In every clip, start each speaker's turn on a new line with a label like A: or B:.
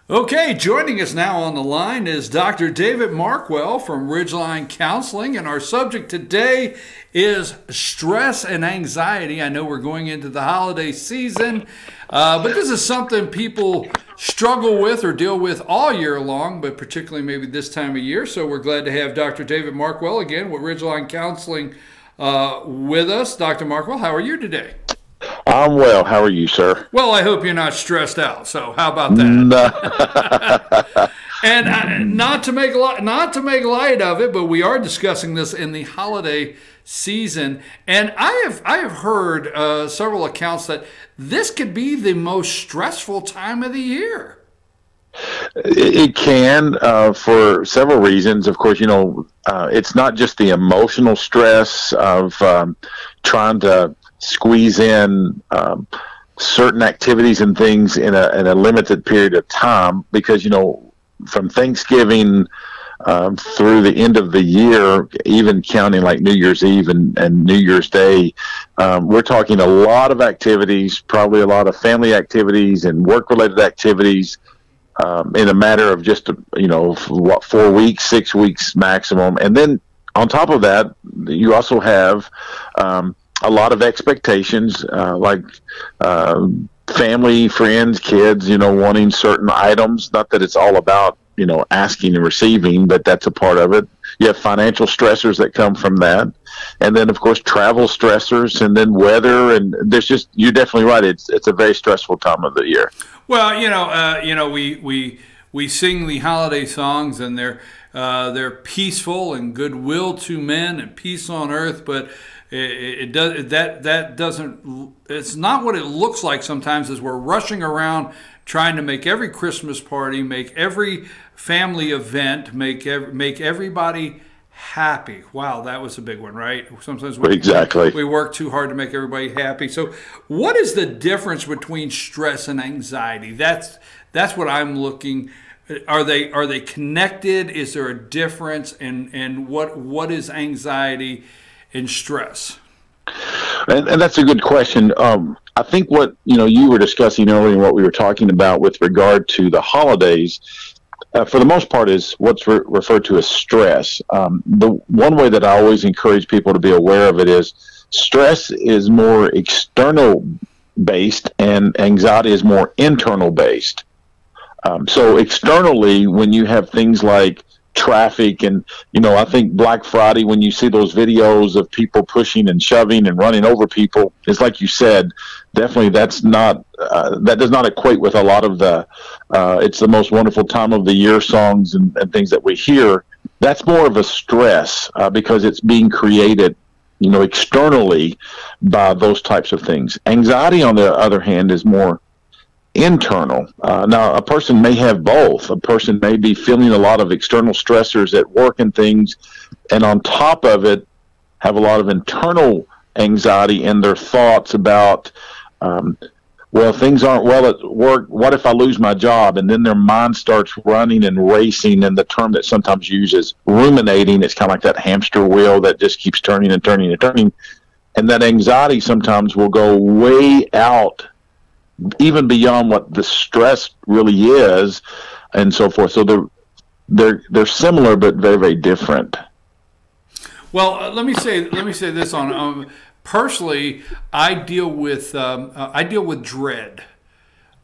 A: Okay, joining us now on the line is Dr. David Markwell from Ridgeline Counseling, and our subject today is stress and anxiety. I know we're going into the holiday season, but this is something people struggle with or deal with all year long, but particularly maybe this time of year. So we're glad to have Dr. David Markwell again with Ridgeline Counseling with us. Dr. Markwell, how are you today?
B: I'm well. How are you, sir?
A: Well, I hope you're not stressed out. So how about that?
B: No.
A: And not to make light of it, but we are discussing this in the holiday season, and I have heard several accounts that this could be the most stressful time of the year.
B: It can for several reasons. Of course, it's not just the emotional stress of trying to squeeze in certain activities and things in a limited period of time, because from Thanksgiving through the end of the year, even counting like New Year's Eve and New Year's Day, we're talking a lot of activities, probably a lot of family activities and work-related activities in a matter of just 4 weeks, 6 weeks maximum. And then on top of that, you also have a lot of expectations, like family, friends, kids, wanting certain items. Not that it's all about, asking and receiving, but that's a part of it. You have financial stressors that come from that. And then, of course, travel stressors, and then weather. And you're definitely right. It's a very stressful time of the year.
A: Well, we sing the holiday songs, and they're peaceful and goodwill to men and peace on earth, but it's not what it looks like sometimes, as we're rushing around trying to make every Christmas party, make every family event, make everybody happy. Wow, that was a big one, right? Sometimes we work too hard to make everybody happy. So what is the difference between stress and anxiety? That's what I'm looking. Are they connected? Is there a difference? And what is anxiety and stress?
B: And that's a good question. I think what you were discussing earlier, and what we were talking about with regard to the holidays, for the most part, is what's referred to as stress. The one way that I always encourage people to be aware of it is stress is more external based, and anxiety is more internal based. So externally, when you have things like traffic, and I think Black Friday, when you see those videos of people pushing and shoving and running over people, it's like you said, definitely that does not equate with a lot of the it's the most wonderful time of the year songs and things that we hear. That's more of a stress because it's being created externally by those types of things. Anxiety, on the other hand, is more internal. Now, a person may have both. A person may be feeling a lot of external stressors at work and things, and on top of it, have a lot of internal anxiety in their thoughts about, things aren't well at work. What if I lose my job? And then their mind starts running and racing, and the term that sometimes uses ruminating. It's kind of like that hamster wheel that just keeps turning and turning and turning. And that anxiety sometimes will go way out, even beyond what the stress really is, and so forth. So they're similar, but very, very different.
A: Well, let me say this on personally, I deal with dread.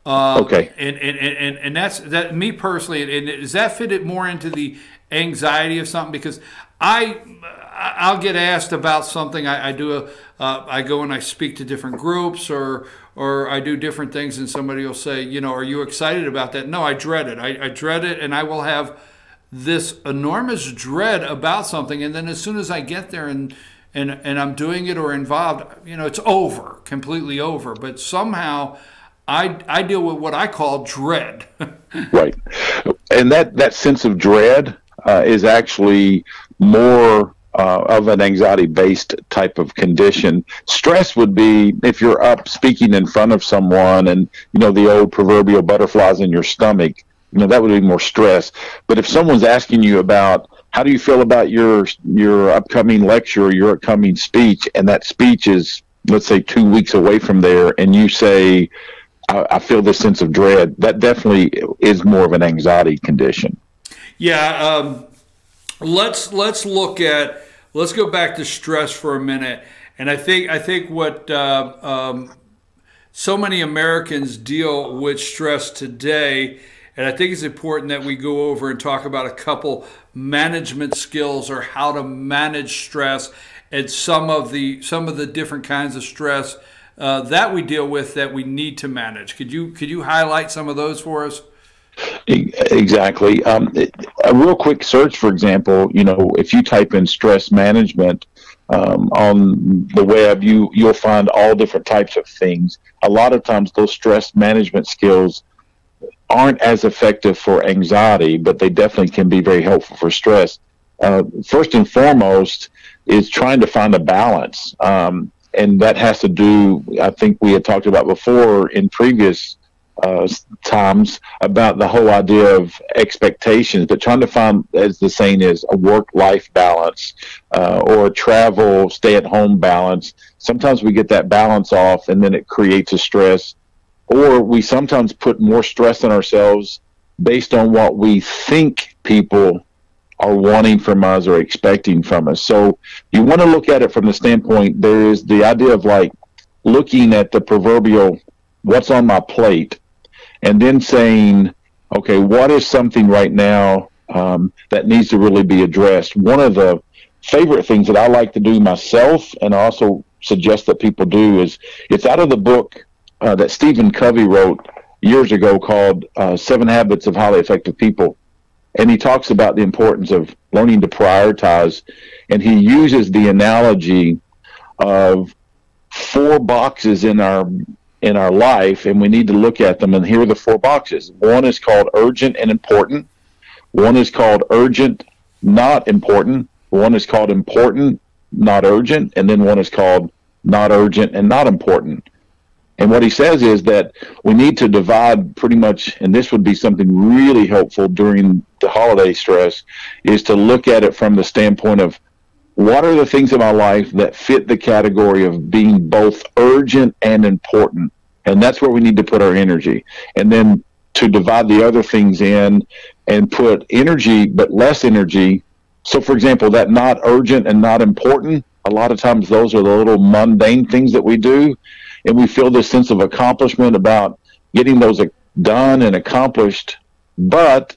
B: Okay.
A: And that's me personally. And does that fit it more into the anxiety of something? Because I'll get asked about something. I go and I speak to different groups, or I do different things, and somebody will say, are you excited about that? No, I dread it. I dread it, and I will have this enormous dread about something, and then as soon as I get there and I'm doing it or involved, it's over, completely over. But somehow I deal with what I call dread.
B: Right. And that sense of dread is actually more of an anxiety-based type of condition. Stress would be if you're up speaking in front of someone, and the old proverbial butterflies in your stomach. That would be more stress. But if someone's asking you about how do you feel about your upcoming lecture or your upcoming speech, and that speech is, let's say, 2 weeks away from there, and you say, I feel this sense of dread. That definitely is more of an anxiety condition.
A: Yeah. Let's look at, let's go back to stress for a minute. And I think what so many Americans deal with stress today, and I think it's important that we go over and talk about a couple management skills, or how to manage stress, and some of the different kinds of stress that we deal with that we need to manage. Could you highlight some of those for us?
B: Exactly. A real quick search, for example, if you type in stress management on the web, you'll find all different types of things. A lot of times those stress management skills aren't as effective for anxiety, but they definitely can be very helpful for stress. First and foremost is trying to find a balance. And that has to do, I think we had talked about before in previous times, about the whole idea of expectations, but trying to find, as the saying is, a work-life balance, or a travel, stay-at-home balance. Sometimes we get that balance off, and then it creates a stress, or we sometimes put more stress on ourselves based on what we think people are wanting from us or expecting from us. So you want to look at it from the standpoint, there is the idea of like looking at the proverbial what's on my plate, and then saying, okay, what is something right now that needs to really be addressed? One of the favorite things that I like to do myself, and I also suggest that people do, is it's out of the book that Stephen Covey wrote years ago called 7 Habits of Highly Effective People. And he talks about the importance of learning to prioritize. And he uses the analogy of 4 boxes in our life, and we need to look at them. And here are the 4 boxes. One is called urgent and important. One is called urgent, not important. One is called important, not urgent. And then one is called not urgent and not important. And what he says is that we need to divide pretty much, and this would be something really helpful during the holiday stress, is to look at it from the standpoint of what are the things in my life that fit the category of being both urgent and important. And that's where we need to put our energy. And then to divide the other things in and put energy, but less energy. So, for example, that not urgent and not important, a lot of times those are the little mundane things that we do. And we feel this sense of accomplishment about getting those done and accomplished, but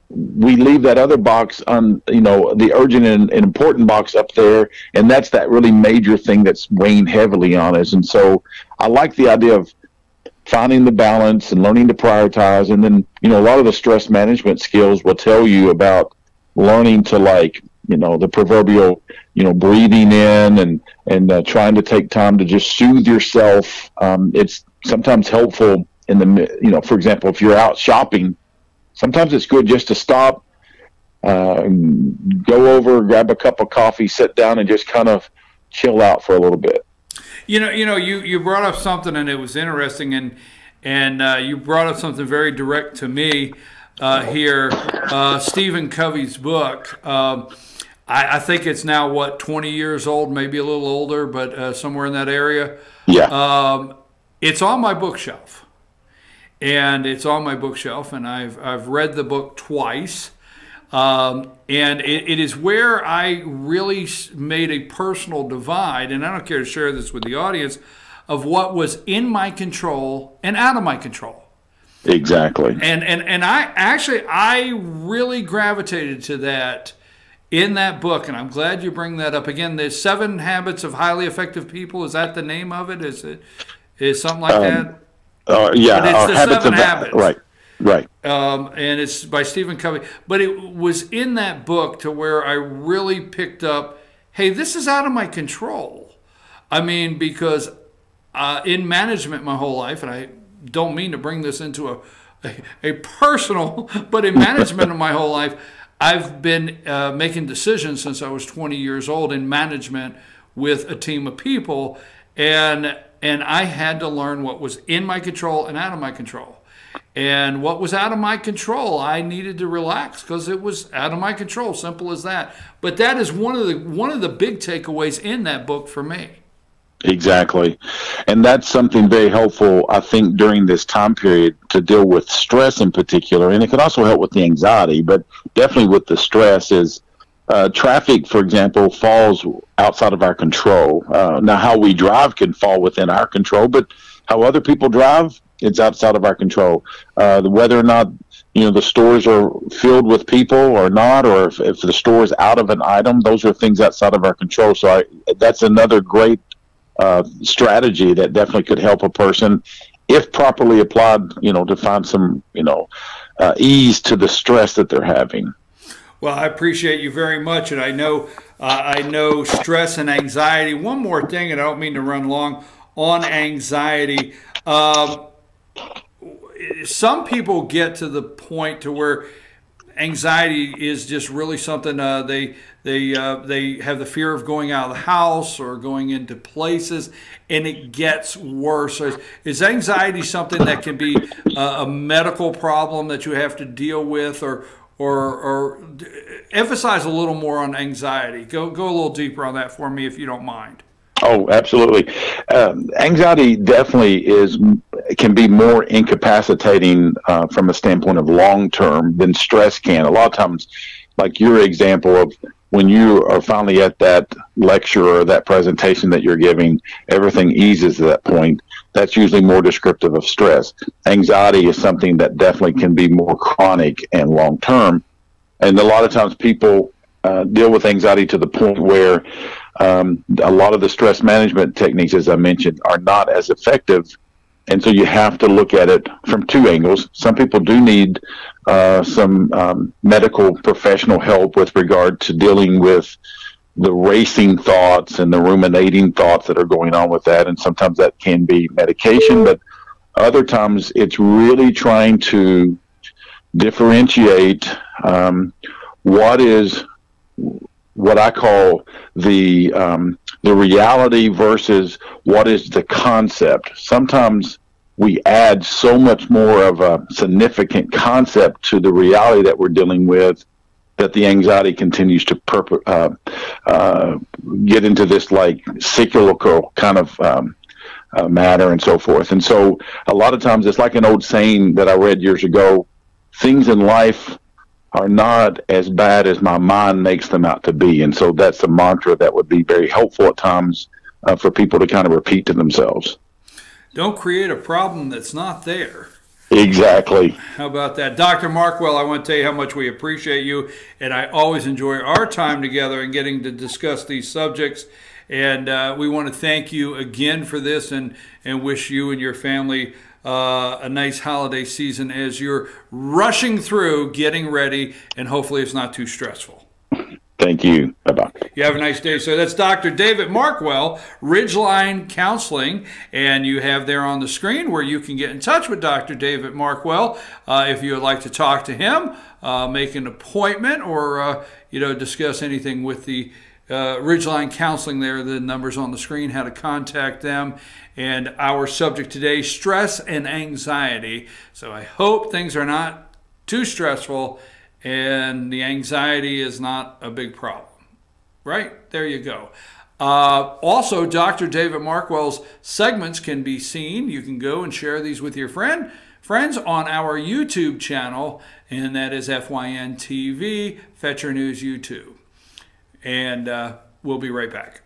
B: we leave that other box on, the urgent and important box up there, and that's that really major thing that's weighing heavily on us. And so I like the idea of finding the balance and learning to prioritize. And then, a lot of the stress management skills will tell you about learning to, like, the proverbial, breathing in and trying to take time to just soothe yourself. It's sometimes helpful for example, if you're out shopping, sometimes it's good just to stop, go over, grab a cup of coffee, sit down, and just kind of chill out for a little bit.
A: You brought up something, and it was interesting, and you brought up something very direct to me here. Stephen Covey's book. I think it's now, 20 years old, maybe a little older, but somewhere in that area.
B: Yeah.
A: It's on my bookshelf. And I've read the book twice. And it is where I really made a personal divide, and I don't care to share this with the audience, of what was in my control and out of my control.
B: Exactly.
A: And I really gravitated to that in that book, and I'm glad you bring that up. Again, the 7 Habits of Highly Effective People, is that the name of it? Is something like that?
B: Yeah.
A: But it's the
B: habits
A: 7 Habits.
B: Right.
A: And it's by Stephen Covey. But it was in that book to where I really picked up, hey, this is out of my control. I mean, because in management my whole life, and I don't mean to bring this into a personal, but in management of my whole life, I've been making decisions since I was 20 years old in management with a team of people, and I had to learn what was in my control and out of my control. And what was out of my control, I needed to relax because it was out of my control. Simple as that. But that is one of the big takeaways in that book for me.
B: Exactly. And that's something very helpful, I think, during this time period to deal with stress in particular. And it can also help with the anxiety, but definitely with the stress is traffic, for example, falls outside of our control. Now, how we drive can fall within our control, but how other people drive, it's outside of our control. Whether or not, the stores are filled with people or not, or if the store is out of an item, those are things outside of our control. So that's another great strategy that definitely could help a person if properly applied, to find some, ease to the stress that they're having.
A: Well, I appreciate you very much, and I know stress and anxiety. One more thing, and I don't mean to run long on anxiety. Some people get to the point to where anxiety is just really something they have the fear of going out of the house or going into places, and it gets worse. Is anxiety something that can be a medical problem that you have to deal with, or emphasize a little more on anxiety? Go a little deeper on that for me, if you don't mind.
B: Oh, absolutely. Anxiety definitely can be more incapacitating from a standpoint of long term than stress can. A lot of times, like your example of when you are finally at that lecture or that presentation that you're giving, everything eases at that point. That's usually more descriptive of stress. Anxiety is something that definitely can be more chronic and long term. And a lot of times people deal with anxiety to the point where a lot of the stress management techniques, as I mentioned, are not as effective. And so you have to look at it from two angles. Some people do need some medical professional help with regard to dealing with the racing thoughts and the ruminating thoughts that are going on with that. And sometimes that can be medication, but other times it's really trying to differentiate what I call the reality versus what is the concept. Sometimes we add so much more of a significant concept to the reality that we're dealing with that the anxiety continues to get into this like cyclical kind of matter and so forth. And so a lot of times it's like an old saying that I read years ago: things in life are not as bad as my mind makes them out to be. And so that's a mantra that would be very helpful at times for people to kind of repeat to themselves.
A: Don't create a problem that's not there.
B: Exactly.
A: How about that? Dr. Markwell, I want to tell you how much we appreciate you, and I always enjoy our time together and getting to discuss these subjects. And we want to thank you again for this and wish you and your family a nice holiday season as you're rushing through, getting ready, and hopefully it's not too stressful.
B: Thank you. Bye-bye.
A: You have a nice day. So that's Dr. David Markwell, Ridgeline Counseling, and you have there on the screen where you can get in touch with Dr. David Markwell if you would like to talk to him, make an appointment, or discuss anything with the Ridgeline Counseling. There, the numbers on the screen, how to contact them. And our subject today, stress and anxiety. So I hope things are not too stressful and the anxiety is not a big problem. Right? There you go. Also, Dr. David Markwell's segments can be seen. You can go and share these with your friends on our YouTube channel, and that is FYN TV, Fetcher News YouTube. And we'll be right back.